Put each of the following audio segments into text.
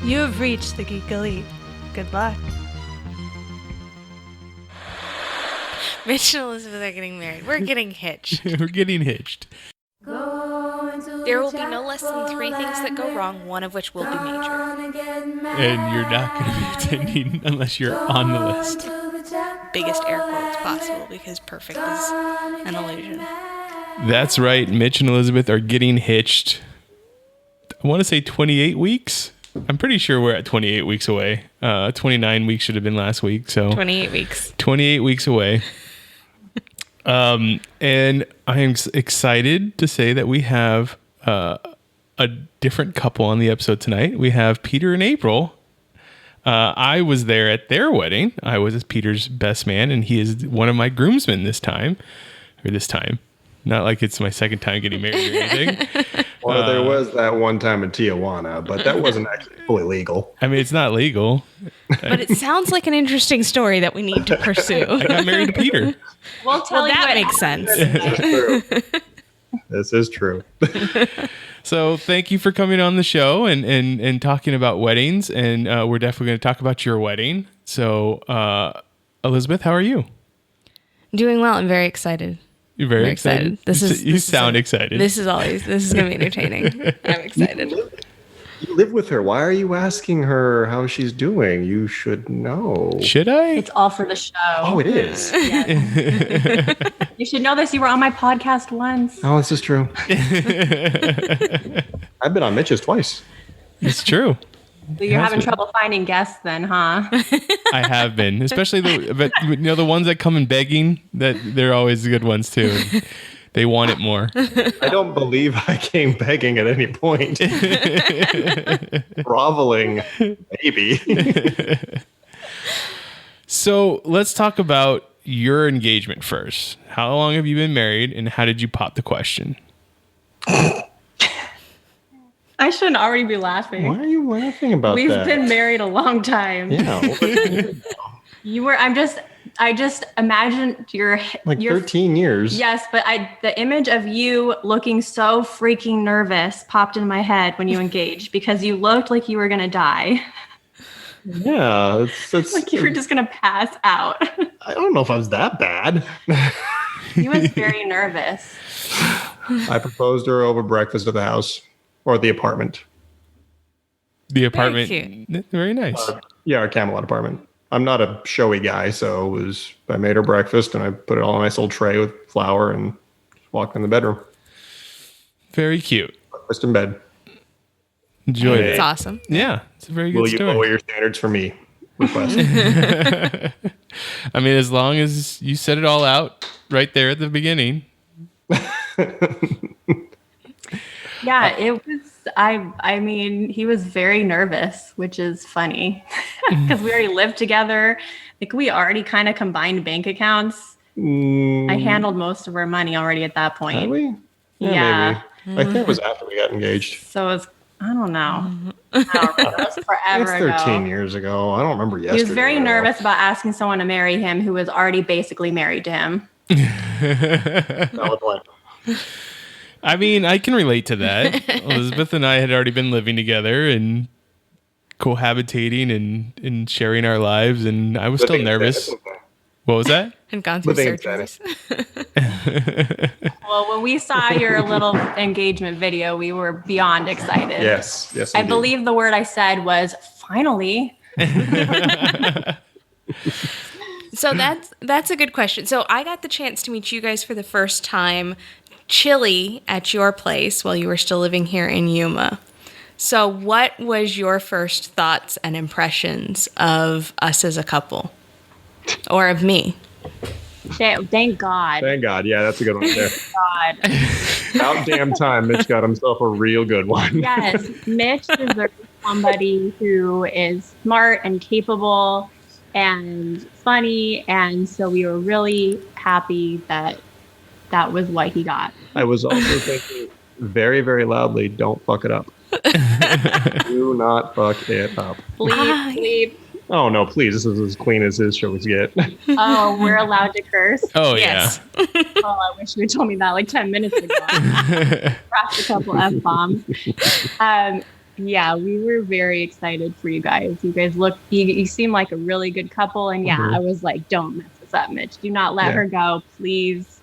You have reached the Geek Elite. Good luck. Mitch and Elizabeth are getting married. We're getting hitched. We're getting hitched. There will be no less than 3 things that go wrong, one of which will be major. And you're not going to be attending unless you're on the list. Biggest air quotes possible, because perfect is an illusion. That's right. Mitch and Elizabeth are getting hitched. I want to say 28 weeks. I'm pretty sure we're at 28 weeks away. 29 weeks should have been last week. So 28 weeks. 28 weeks away. And I am excited to say that we have a different couple on the episode tonight. We have Peter and April. I was there at their wedding. I was Peter's best man, and he is one of my groomsmen this time. Not like it's my second time getting married or anything. Well, there was that one time in Tijuana, but that wasn't actually fully legal. I mean, it's not legal. But it sounds like an interesting story that we need to pursue. I got married to Peter. Well, that makes sense. This is true. So thank you for coming on the show and talking about weddings. And we're definitely going to talk about your wedding. So, Elizabeth, how are you? Doing well. I'm very excited. You're very excited. You sound excited. This is going to be entertaining. I'm excited. You live with her. Why are you asking her how she's doing? You should know. Should I? It's all for the show. Oh, it is. Yes. You should know this. You were on my podcast once. Oh, this is true. I've been on Mitch's twice. It's true. So you're having trouble finding guests then, huh? I have been, especially the ones that come in begging. That they're always the good ones too. They want it more. I don't believe I came begging at any point. Groveling, maybe. So let's talk about your engagement first. How long have you been married, and how did you pop the question? I shouldn't already be laughing. Why are you laughing about We've that? been married a long time. Yeah. You were. I just imagined your 13 years. Yes, but the image of you looking so freaking nervous popped in my head when you engaged because you looked like you were gonna die. Yeah, it's Like you were just gonna pass out. I don't know if I was that bad. He was very nervous. I proposed to her over breakfast at the house or the apartment. The apartment. Very Very nice. Yeah, our Camelot apartment. I'm not a showy guy, so I made her breakfast and I put it all on a nice little tray with flour and walked in the bedroom. Very cute. Breakfast in bed. Enjoyed It's it. awesome. Yeah, it's a very good Will you story. lower your standards for me? Request. I mean, as long as you set it all out right there at the beginning. Yeah, it was. I mean, he was very nervous, which is funny because we already lived together. Like we already kind of combined bank accounts. I handled most of our money already at that point. Had we? Yeah. Maybe. I think it was after we got engaged. So it was, I don't know. I don't remember. It was forever It's 13 ago. years ago. I don't remember yesterday. He was very nervous about asking someone to marry him who was already basically married to him. Valid point. I mean, I can relate to that. Elizabeth and I had already been living together and cohabitating and sharing our lives, and I was still nervous. What was that? And gone through Living surgeries. Well, when we saw your little engagement video, we were beyond excited. Yes. I indeed. believe the word I said was finally. So that's a good question. So I got the chance to meet you guys for the first time chilly at your place while you were still living here in Yuma. So what was your first thoughts and impressions of us as a couple? Or of me? Thank God. Thank God. Yeah, that's a good one there. God. About damn time Mitch got himself a real good one. Yes, Mitch deserves somebody who is smart and capable and funny. And so we were really happy that that was what he got. I was also thinking very, very loudly, don't fuck it up. Do not fuck it up. Bleep, bleep. Oh no, please! This is as clean as his shows get. Oh, we're allowed to curse. Oh Yes. Oh, I wish you had told me that like 10 minutes ago. Dropped a couple F-bombs. Yeah, we were very excited for you guys. You guys you seem like a really good couple. And yeah, I was like, don't mess this up, Mitch. Do not let her go, please.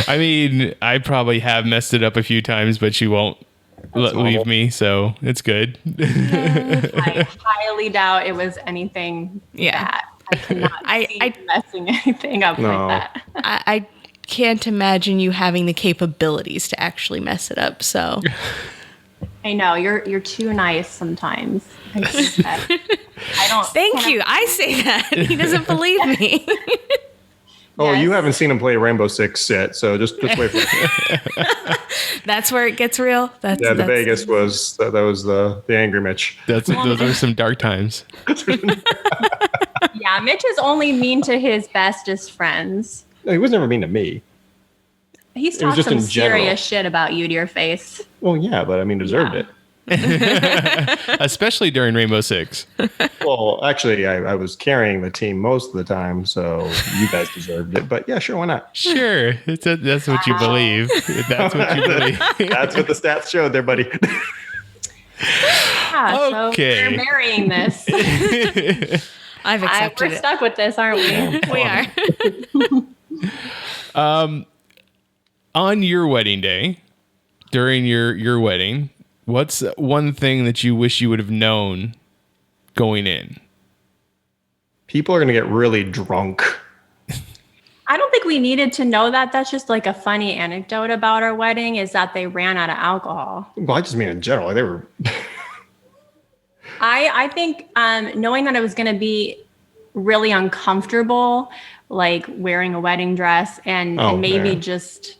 I mean, I probably have messed it up a few times, but she won't leave me, so it's good. I highly doubt it was anything bad. I cannot see you messing anything up like that. I can't imagine you having the capabilities to actually mess it up. So I know you're too nice sometimes. I don't. thank you. I say that he doesn't believe me. Oh, Yes. you haven't seen him play Rainbow Six yet, so just wait for it. That's where it gets real. Yeah, the Vegas was that was the angry Mitch. Those are some dark times. Yeah, Mitch is only mean to his bestest friends. No, he was never mean to me. He's It was talked just some in general. serious shit about you to your face. Well, yeah, but I mean, deserved it. Especially during Rainbow Six. Well, actually, I was carrying the team most of the time, so you guys deserved it. But yeah, sure, why not? Sure. That's what you believe. That's what you believe. That's what the stats showed there, buddy. Yeah, Okay. so we're marrying this. I've accepted We're it. stuck with this, aren't we? We are. On your wedding day, during your wedding, what's one thing that you wish you would have known going in? People are going to get really drunk. I don't think we needed to know that. That's just like a funny anecdote about our wedding is that they ran out of alcohol. Well, I just mean in general. They were. I think knowing that it was going to be really uncomfortable, like wearing a wedding dress and maybe just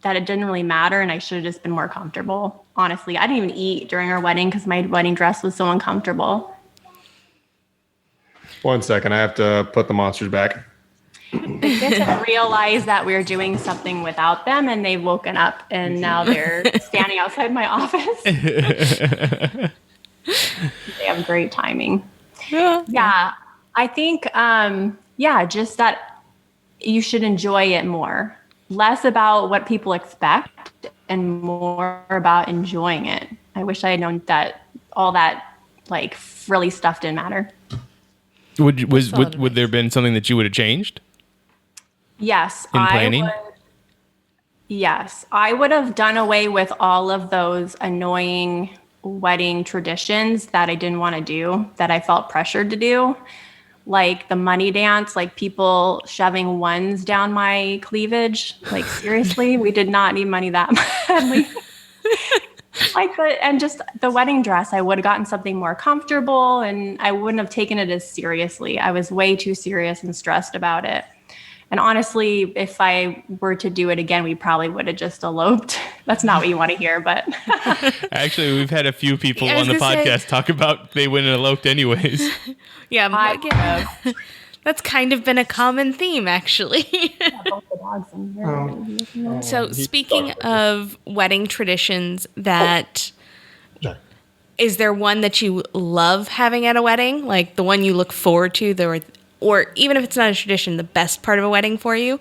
that it didn't really matter and I should have just been more comfortable. Honestly, I didn't even eat during our wedding because my wedding dress was so uncomfortable. 1 second, I have to put the monsters back. They didn't realize that we were doing something without them and they've woken up and now they're standing outside my office. They have great timing. Yeah. I think, just that you should enjoy it more. Less about what people expect and more about enjoying it. I wish I had known that all that like frilly stuff didn't matter. Would there have been something that you would have changed? Yes. In planning? I would have done away with all of those annoying wedding traditions that I didn't want to do, that I felt pressured to do. Like the money dance, like people shoving ones down my cleavage. Like seriously, we did not need money that badly. And just the wedding dress, I would have gotten something more comfortable and I wouldn't have taken it as seriously. I was way too serious and stressed about it. And honestly, if I were to do it again, we probably would have just eloped. That's not what you want to hear, but Actually, we've had a few people on the podcast talk about they went and eloped anyways. Yeah, but that's kind of been a common theme, actually. So speaking of wedding traditions, is there one that you love having at a wedding? Like the one you look forward to, or even if it's not a tradition, the best part of a wedding for you?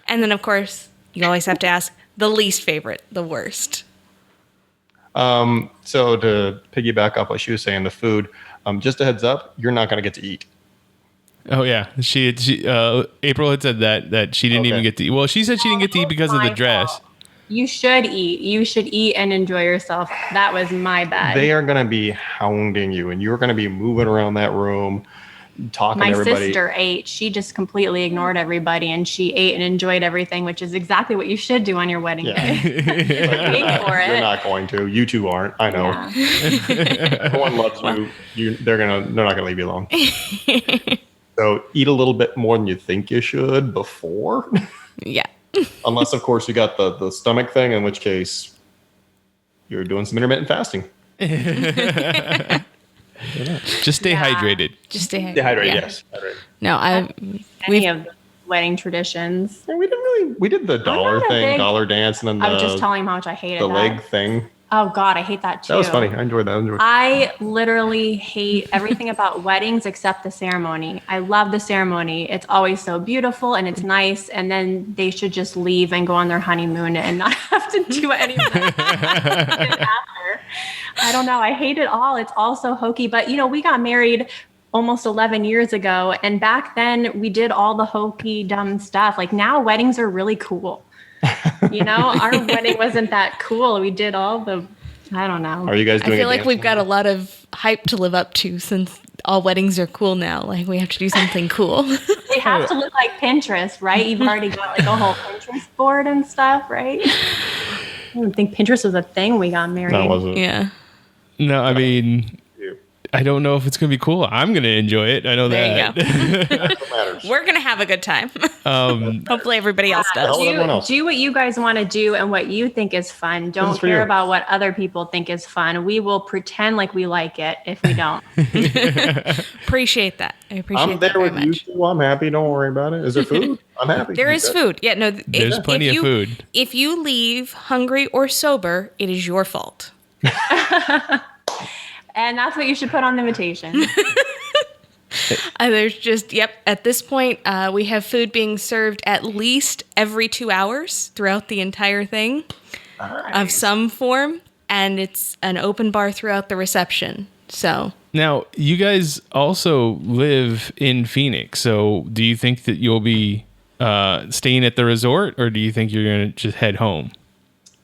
And then, of course, you always have to ask the least favorite, the worst. So to piggyback off what she was saying, the food, just a heads up, you're not going to get to eat. Oh yeah, she April had said that she didn't even get to eat. Well, she said she didn't get to eat because of the dress. You should eat. You should eat and enjoy yourself. That was my bad. They are going to be hounding you, and you're going to be moving around that room, talking to everybody. My sister ate. She just completely ignored everybody, and she ate and enjoyed everything, which is exactly what you should do on your wedding day. Wait for it. You're not going to. You two aren't. I know. Yeah. No one loves you. They're not going to leave you alone. So eat a little bit more than you think you should before. Yeah. Unless, of course, you got the stomach thing, in which case you're doing some intermittent fasting. Just stay hydrated. Just stay hydrated. Dehydrated, Yeah. yes. Hydrated. No, Any of the wedding traditions. Yeah, we did the dollar not a thing, big- dollar dance, and then I was just telling him how much I hated the that. leg thing. Oh God, I hate that too. That was funny. I enjoyed that. I literally hate everything about weddings except the ceremony. I love the ceremony. It's always so beautiful and it's nice. And then they should just leave and go on their honeymoon and not have to do anything after. I don't know. I hate it all. It's all so hokey. But, we got married almost 11 years ago. And back then we did all the hokey, dumb stuff. Like now weddings are really cool. Our wedding wasn't that cool. We did all the, I don't know. Are you guys doing I feel like we've got a lot of hype to live up to since all weddings are cool now. Like we have to do something cool. They have to look like Pinterest, right? You've already got like a whole Pinterest board and stuff, right? I don't think Pinterest was a thing when we got married. No, it wasn't. Yeah. No, I mean, I don't know if it's going to be cool. I'm going to enjoy it. I know There that. you go. That's what matters. We're going to have a good time. Hopefully everybody else hell does. with everyone else. Do what you guys want to do and what you think is fun. Don't for care you. about what other people think is fun. We will pretend like we like it if we don't. Appreciate that. I appreciate I'm that there very with you much. two. I'm happy. Don't worry about it. Is there food? I'm happy. There is food. Yeah, no. There's plenty of food. If you leave hungry or sober, it is your fault. And that's what you should put on the invitation. There's just, at this point, we have food being served at least every 2 hours throughout the entire thing of some form. And it's an open bar throughout the reception. So Now, you guys also live in Phoenix. So do you think that you'll be staying at the resort, or do you think you're going to just head home?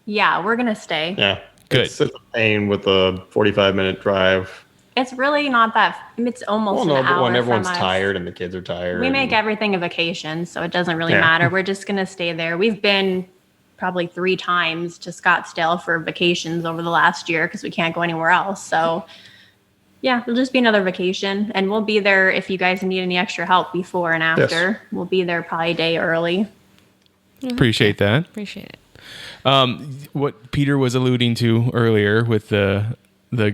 Yeah, we're going to stay. Yeah. Good. It's such a pain with a 45-minute drive. It's really not that, it's almost Well, no, an but hour when everyone's from us. tired and the kids are tired. We make and- everything a vacation, so it doesn't really Yeah. matter. We're just going to stay there. We've been probably 3 times to Scottsdale for vacations over the last year because we can't go anywhere else. So yeah, it'll just be another vacation, and we'll be there if you guys need any extra help before and after. Yes. We'll be there probably a day early. Appreciate that. appreciate it. What Peter was alluding to earlier with the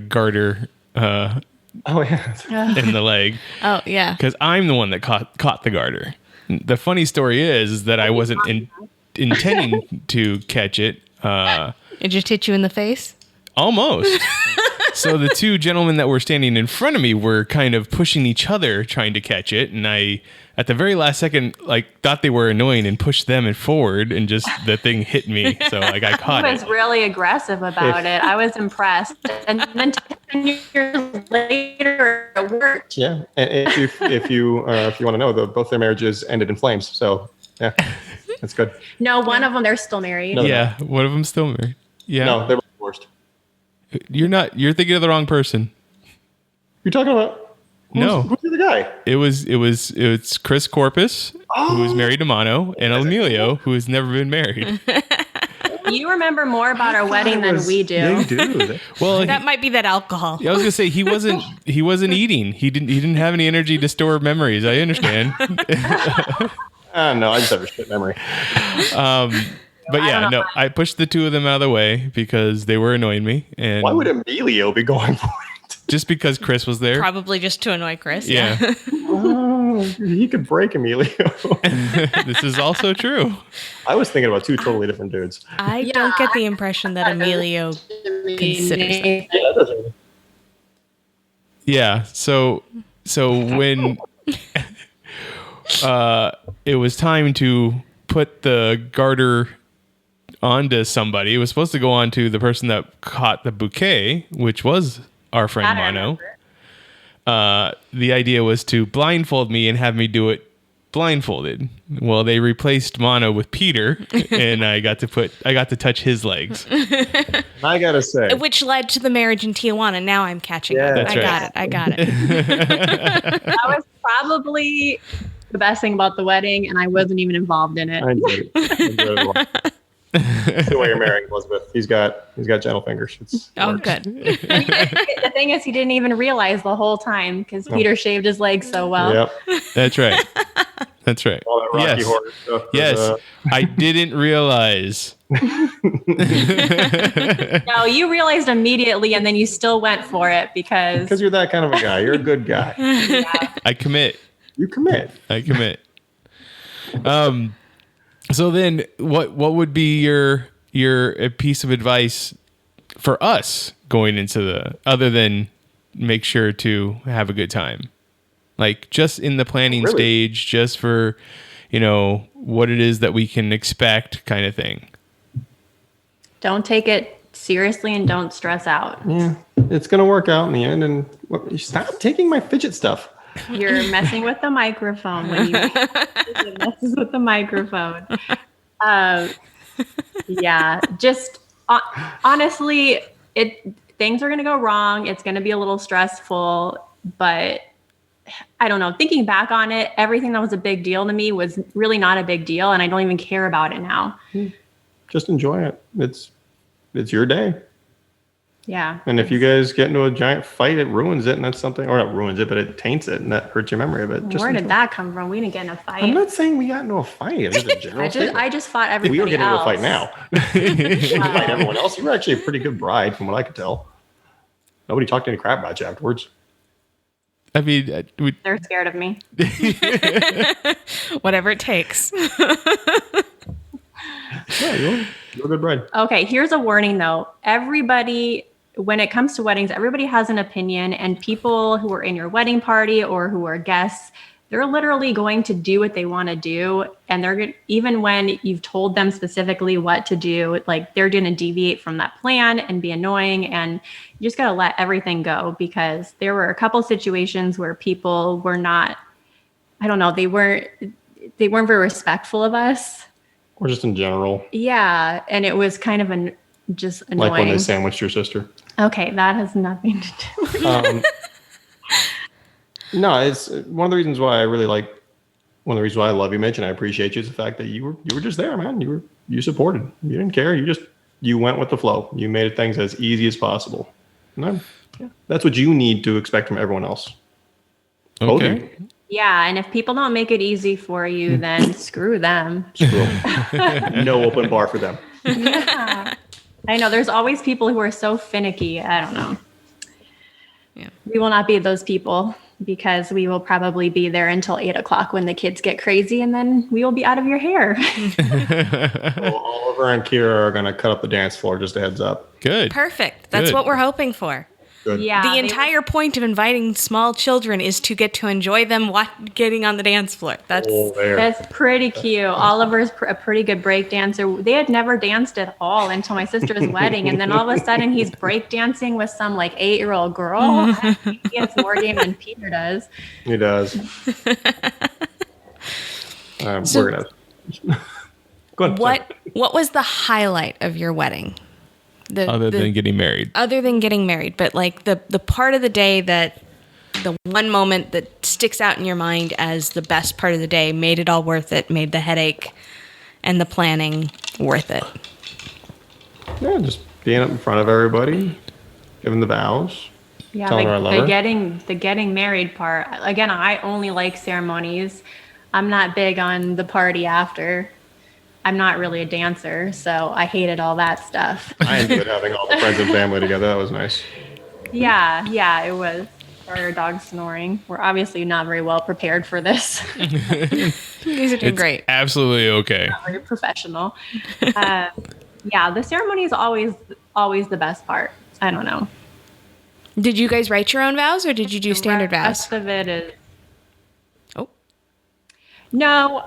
garter Oh, yeah. in the leg, Oh, yeah. because I'm the one that caught the garter. The funny story is that I wasn't intending to catch it. It just hit you in the face? Almost. So the two gentlemen that were standing in front of me were kind of pushing each other trying to catch it, and I, at the very last second, thought they were annoying and pushed them forward, and just the thing hit me. So I caught He was it. really aggressive about it. I was impressed. And then 10 years later, it worked. Yeah. And if you want to know, both their marriages ended in flames. So yeah, that's good. No, one of them, they're still married. No. Yeah, one of them still married. Yeah, No, they were divorced. you're thinking of the wrong person. You're talking about who's the other guy? It's Chris Corpus, who is married to Mono, and Emilio, who has never been married. You remember more about our wedding than we do. Yeah, you do. Well, That might be that alcohol. I was gonna say he wasn't eating. He didn't have any energy to store memories. I understand. No, I just have a shit memory. But yeah, no, I pushed the two of them out of the way because they were annoying me, and Why would Emilio be going for it? just because Chris was there. Probably just to annoy Chris. Yeah, Oh, he could break Emilio. this is also true. I was thinking about 2 totally different dudes. I don't get the impression that Emilio considers that. Yeah, that doesn't. Yeah, so when it was time to put the garter onto somebody, it was supposed to go on to the person that caught the bouquet, which was our friend That I Mono. remember. The idea was to blindfold me and have me do it blindfolded. Well, they replaced Mono with Peter, and I got to touch his legs. I gotta say, Which led to the marriage in Tijuana. Now I'm catching Yeah. up. That's right. I got it. That was probably the best thing about the wedding, and I wasn't even involved in it. I enjoyed it. I enjoyed it a lot. That's the way you're marrying Elizabeth. He's got gentle fingers. Oh, works. good. The thing is, he didn't even realize the whole time because Peter shaved his legs so well. Yep. That's right. That's right. All that Rocky Yes. Horror stuff. Yes, I didn't realize. No, you realized immediately, and then you still went for it because Because you're that kind of a guy. You're a good guy. I commit. You commit. I commit. So then, what would be your piece of advice for us going into other than make sure to have a good time, like just in the planning stage, just for, what it is that we can expect kind of thing. Don't take it seriously and don't stress out. Yeah, it's going to work out in the end. And stop taking my fidget stuff. You're messing with the microphone when it messes with the microphone. Yeah, just honestly, things are going to go wrong. It's going to be a little stressful, but I don't know. Thinking back on it, everything that was a big deal to me was really not a big deal, and I don't even care about it now. Just enjoy it. It's your day. Yeah. And if you guys get into a giant fight, it ruins it, and that's something, or not ruins it, but it taints it, and that hurts your memory of it. Where did that come from? We didn't get in a fight. I'm not saying we got into a fight. It was a general I just fought everybody else. We were getting into a fight now. Fight everyone else. You were actually a pretty good bride, from what I could tell. Nobody talked any crap about you afterwards. I mean, they're scared of me. Whatever it takes. Yeah, you're a good bride. Okay, here's a warning though. Everybody, when it comes to weddings, everybody has an opinion, and people who are in your wedding party or who are guests, they're literally going to do what they want to do. And they're even when you've told them specifically what to do, like they're going to deviate from that plan and be annoying. And you just got to let everything go, because there were a couple situations where people were not, I don't know, they weren't very respectful of us. Or just in general. Yeah. And it was kind of just annoying. Like when they sandwiched your sister. Okay, that has nothing to do with it. No, it's one of the reasons why I love you, Mitch, and I appreciate you, is the fact that you were just there, man. You supported. You didn't care. You went with the flow. You made things as easy as possible. And that's what you need to expect from everyone else. okay. Yeah, and if people don't make it easy for you, then screw them. Screw them. No open bar for them. Yeah. I know there's always people who are so finicky. I don't know. Yeah. We will not be those people, because we will probably be there until 8:00 when the kids get crazy, and then we will be out of your hair. Well, Oliver and Kira are going to cut up the dance floor, just a heads up. Good. Perfect. That's Good. what we're hoping for. Good. Yeah. The entire point of inviting small children is to get to enjoy them getting on the dance floor. That's pretty cute. Oliver's a pretty good break dancer. They had never danced at all until my sister's wedding, and then all of a sudden he's break dancing with some 8-year-old girl. He has more game than Peter does. He does. We're gonna. Go ahead. What was the highlight of your wedding? Other than getting married. Other than getting married, but the part of the day that, the one moment that sticks out in your mind as the best part of the day, made it all worth it, made the headache and the planning worth it. Yeah, just being up in front of everybody, giving the vows. Yeah, telling her I love her. the getting married part. Again, I only like ceremonies. I'm not big on the party after. I'm not really a dancer, so I hated all that stuff. I enjoyed having all the friends and family together. That was nice. Yeah, it was. Sorry, our dog's snoring. We're obviously not very well prepared for this. You guys are doing great. Absolutely okay. Not very professional. Yeah, the ceremony is always the best part. I don't know. Did you guys write your own vows, or did you do standard The vows? rest of it is. Oh. No,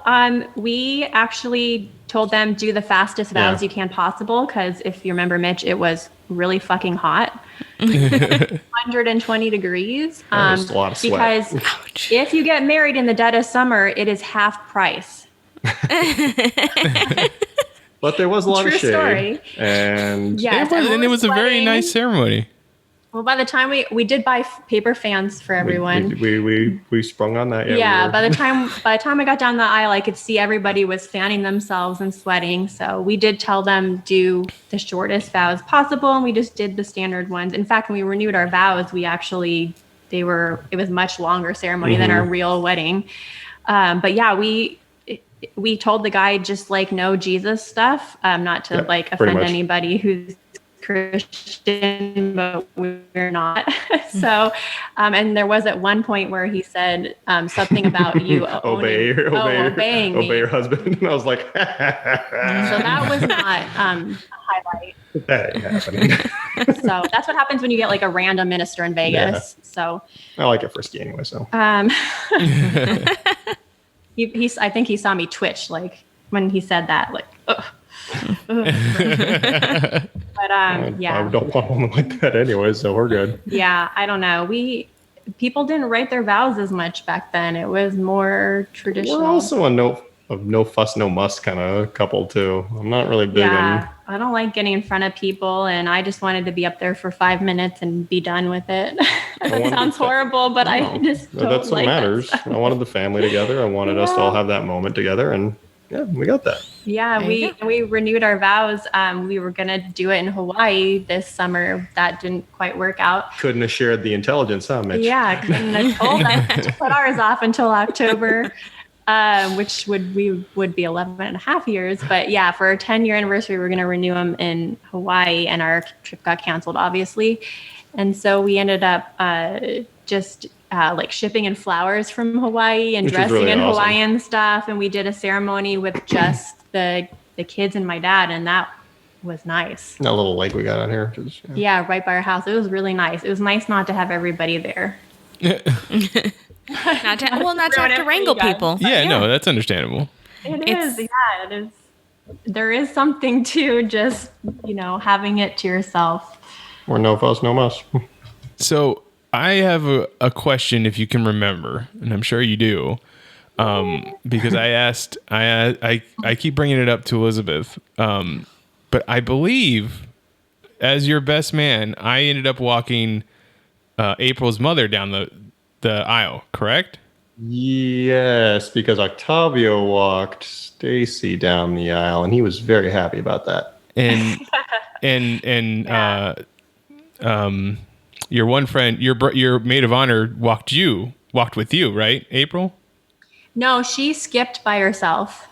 we actually told them do the fastest vows you can possible, because if you remember, Mitch, it was really fucking hot. 120 degrees. That was a lot of sweat. Because if you get married in the dead of summer, it is half price. But there was a lot of True shade. Story. And Yes, And it was a very nice ceremony. Well, by the time we did buy paper fans for everyone. we sprung on that. Yeah, by the time I got down the aisle, I could see everybody was fanning themselves and sweating. So we did tell them do the shortest vows possible, and we just did the standard ones. In fact, when we renewed our vows, it was much longer ceremony than our real wedding. But yeah, we told the guy just no Jesus stuff, not to offend anybody who's Christian, but we're not. So, and there was at one point where he said something about you obeying me. Obey your husband. And I was like, so that was not highlight. That ain't happening. So that's what happens when you get like a random minister in Vegas. Yeah. So I like it frisky anyway, so. I think he saw me twitch like when he said that, like, ugh. But yeah. I don't want a woman like that anyway, so we're good. Yeah, I don't know. People didn't write their vows as much back then. It was more traditional. We're also a no fuss, no muss kind of couple too. I'm not really big on. I don't like getting in front of people, and I just wanted to be up there for 5 minutes and be done with it. That sounds horrible, but I just don't that's what like matters. that stuff. I wanted the family together. I wanted us to all have that moment together, and yeah, we got that. Yeah, we renewed our vows. We were gonna do it in Hawaii this summer. That didn't quite work out. Couldn't have shared the intelligence, huh, Mitch? Yeah, couldn't have told us to put ours off until October, which would be 11 and a half years. But yeah, for our 10-year anniversary, we're gonna renew them in Hawaii, and our trip got canceled, obviously. And so we ended up just like shipping in flowers from Hawaii and Which is dressing really in awesome. Hawaiian stuff. And we did a ceremony with just the kids and my dad, and that was nice. That little lake we got out here. Just, Yeah, right by our house. It was really nice. It was nice not to have everybody there. Not to have to wrangle people. Yeah, no, that's understandable. It is. There is something to just, having it to yourself. We're no fuss, no muss. So I have a question, if you can remember, and I'm sure you do, because I keep bringing it up to Elizabeth, but I believe, as your best man, I ended up walking April's mother down the aisle, correct? Yes, because Octavio walked Stacy down the aisle, and he was very happy about that. And your one friend, your maid of honor walked with you, right, April? No, she skipped by herself.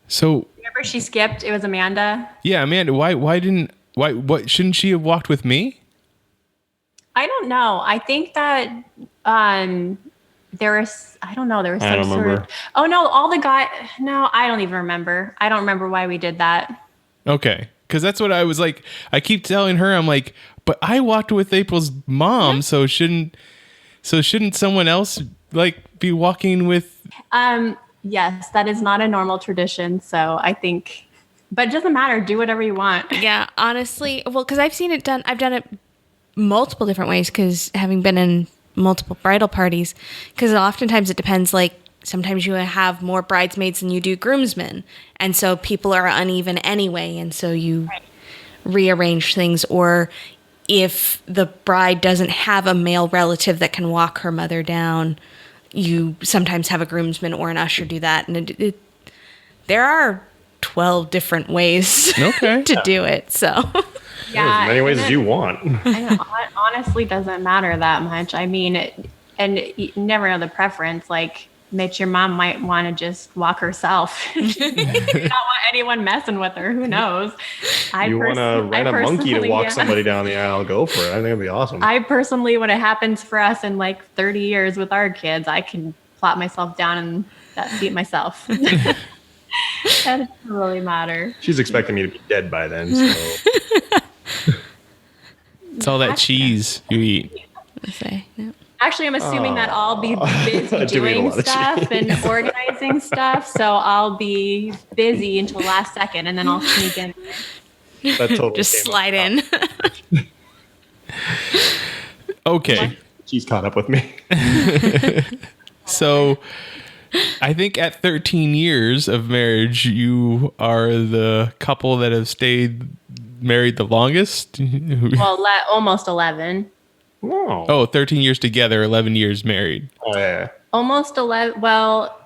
So Remember she skipped? It was Amanda. yeah, Amanda, why shouldn't she have walked with me? I don't know. I think that there was, I don't know, there was I some don't sort remember. of, oh no, all the guys, no, I don't even remember. I don't remember why we did that. Okay, because that's what I was like. I keep telling her, I'm like, but I walked with April's mom, so shouldn't someone else like be walking with? Yes, that is not a normal tradition. So I think, but it doesn't matter. Do whatever you want. Yeah, honestly, well, because I've done it multiple different ways, because having been in multiple bridal parties, because oftentimes it depends, like sometimes you have more bridesmaids than you do groomsmen, and so people are uneven anyway, and so you rearrange things. Or if the bride doesn't have a male relative that can walk her mother down, you sometimes have a groomsman or an usher do that, and there are 12 different ways to do it. So Yeah, As many ways as you want. it honestly doesn't matter that much. I mean, and you never know the preference. Like Mitch, your mom might want to just walk herself. She not want anyone messing with her. Who knows? You want to rent a monkey to walk somebody down the aisle, go for it. I think it'd be awesome. I personally, when it happens for us in like 30 years with our kids, I can plop myself down in that seat myself. That doesn't really matter. She's expecting me to be dead by then. So. It's all that cheese you eat. say, no. Actually, I'm assuming that I'll be busy I do eat a doing lot of stuff and organizing stuff. So I'll be busy until last second, and then I'll sneak in. That totally Just came slide up. in. Okay, She's caught up with me. so I think at 13 years of marriage, you are the couple that have stayed married the longest. Well, almost 11. Oh. Oh, 13 years together, 11 years married. Oh, yeah. Almost 11. Well,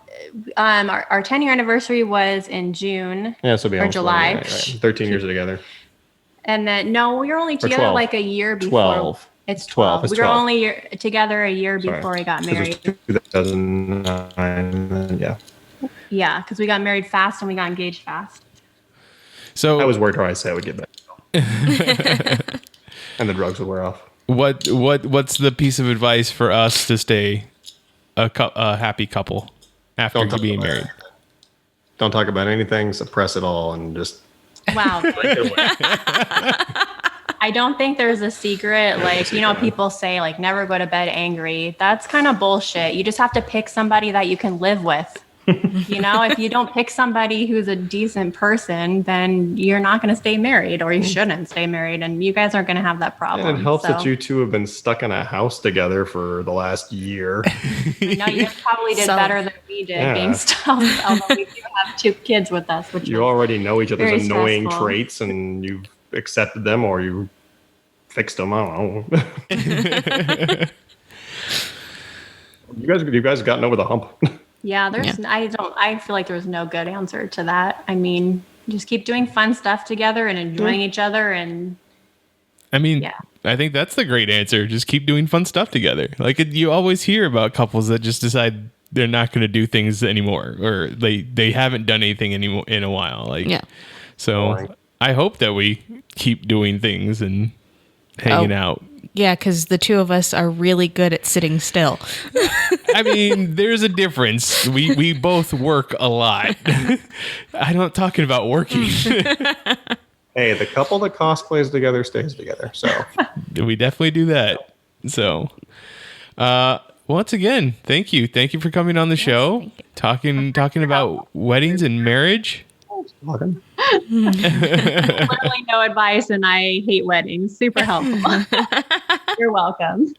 our 10-year anniversary was in June. Yeah, so it'll be Or almost July. 11, right. 13 years together. And then, no, we were only together 12. like a year before. 12. It's 12. 12. It's We were 12. only together a year Sorry. before we got 'Cause it married. was 2009. Yeah. Yeah, because we got married fast and we got engaged fast. So I was worried how I said I would get back. And the drugs would wear off. what's the piece of advice for us to stay a happy couple after Don't talk being about married? it. Don't talk about anything, suppress it all, and just Wow. I don't think there's a secret. Like, people say like never go to bed angry. That's kind of bullshit. You just have to pick somebody that you can live with. If you don't pick somebody who's a decent person, then you're not going to stay married, or you shouldn't stay married, and you guys aren't going to have that problem. And it helps that you two have been stuck in a house together for the last year. No, you probably did better than we did being stuck. Although we do have 2 kids with us, which you already know each other's annoying stressful traits, and you've accepted them or you fixed them. I don't know. You guys have gotten over the hump. Yeah, I feel like there's no good answer to that. I mean, just keep doing fun stuff together and enjoying each other. And I think that's the great answer. Just keep doing fun stuff together. Like you always hear about couples that just decide they're not going to do things anymore, or they haven't done anything anymore in a while. So I hope that we keep doing things and hanging out. Yeah, because the 2 of us are really good at sitting still. I mean, there's a difference. We both work a lot. I'm not talking about working. Hey, the couple that cosplays together stays together. So we definitely do that. So, once again, thank you. Thank you for coming on the show, talking about weddings and marriage. Literally no advice, and I hate weddings. Super helpful. You're welcome.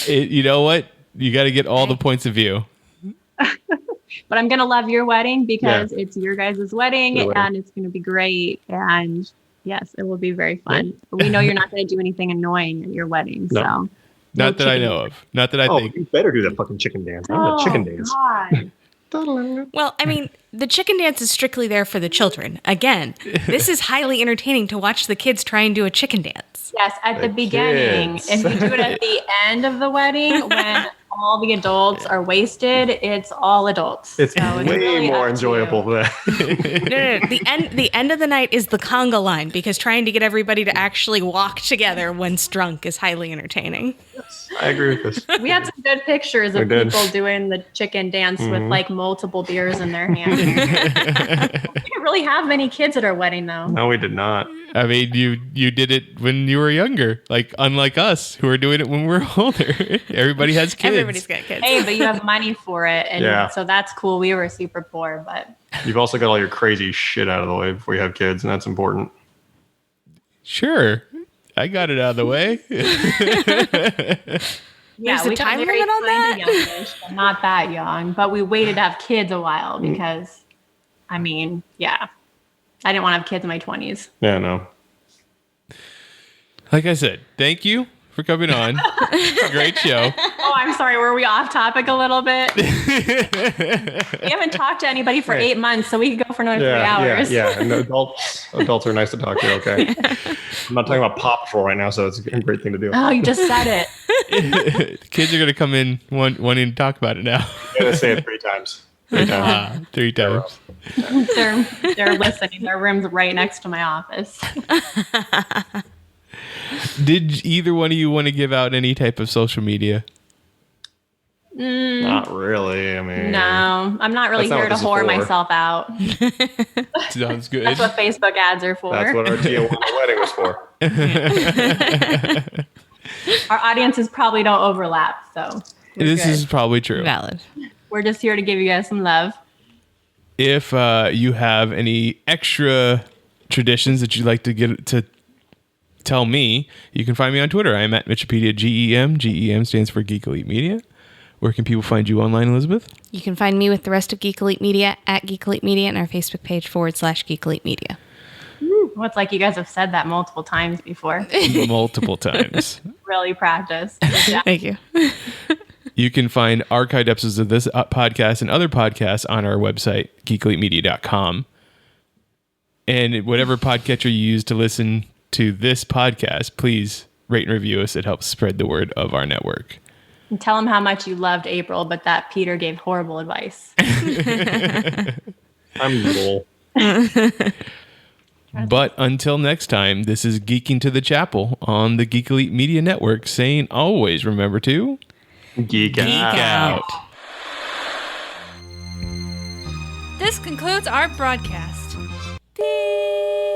You know what? You got to get all the points of view. But I'm going to love your wedding because it's your guys' wedding, and it's going to be great. And yes, it will be very fun. Yeah. But we know you're not going to do anything annoying at your wedding. No. So not that I know of. Not that I think. You better do that fucking chicken dance. I'm the chicken dance. God. Well, I mean, the chicken dance is strictly there for the children. Again, this is highly entertaining to watch the kids try and do a chicken dance. Yes, at the beginning. Kids. If you do it at the end of the wedding, when all the adults are wasted, it's all adults. It's so way really more enjoyable than No. The end of the night is the conga line, because trying to get everybody to actually walk together once drunk is highly entertaining. Yes, I agree with this. We had some good pictures of people doing the chicken dance with like multiple beers in their hands. We didn't really have many kids at our wedding, though. No, we did not. I mean, you did it when you were younger, like unlike us who are doing it when we're older. Everybody has kids. Everybody's got kids. Hey, but you have money for it, and so that's cool. We were super poor, but you've also got all your crazy shit out of the way before you have kids, and that's important. Sure, I got it out of the way. Yeah, we time got very limit on that? youngish, but not that young. But we waited to have kids a while because, I mean, I didn't want to have kids in my 20s. Yeah, no. Like I said, thank you for coming on. Great show. Oh, I'm sorry. Were we off topic a little bit? We haven't talked to anybody for 8 months, so we could go for another 3 hours. Yeah. And adults are nice to talk to. Okay. I'm not talking about Paw Patrol right now, so it's a great thing to do. Oh, you just said it. Kids are going to come in wanting to talk about it now. I'm going to say it 3 times. 3 times. 3 times. They're listening. Their room's right next to my office. Did either one of you want to give out any type of social media? Not really. I mean, no, I'm not really here to whore myself out. Sounds good. That's what Facebook ads are for. That's what our Tijuana wedding was for. Our audiences probably don't overlap, so this is probably true. Valid. We're just here to give you guys some love. If you have any extra traditions that you'd like to get to tell me, you can find me on Twitter. I'm at Mitchipedia GEM. GEM stands for Geek Elite Media. Where can people find you online, Elizabeth? You can find me with the rest of Geek Elite Media at Geek Elite Media and our Facebook page /Geek Elite Media. Well, it's like you guys have said that multiple times before. Multiple times. Really practice. Thank you. You can find archived episodes of this podcast and other podcasts on our website, geekelitemedia.com. And whatever podcatcher you use to listen to this podcast, please rate and review us. It helps spread the word of our network. And tell them how much you loved April, but that Peter gave horrible advice. I'm cool. But until next time, this is Geeking to the Chapel on the Geek Elite Media Network, saying always remember to Geek out. This concludes our broadcast. Beep.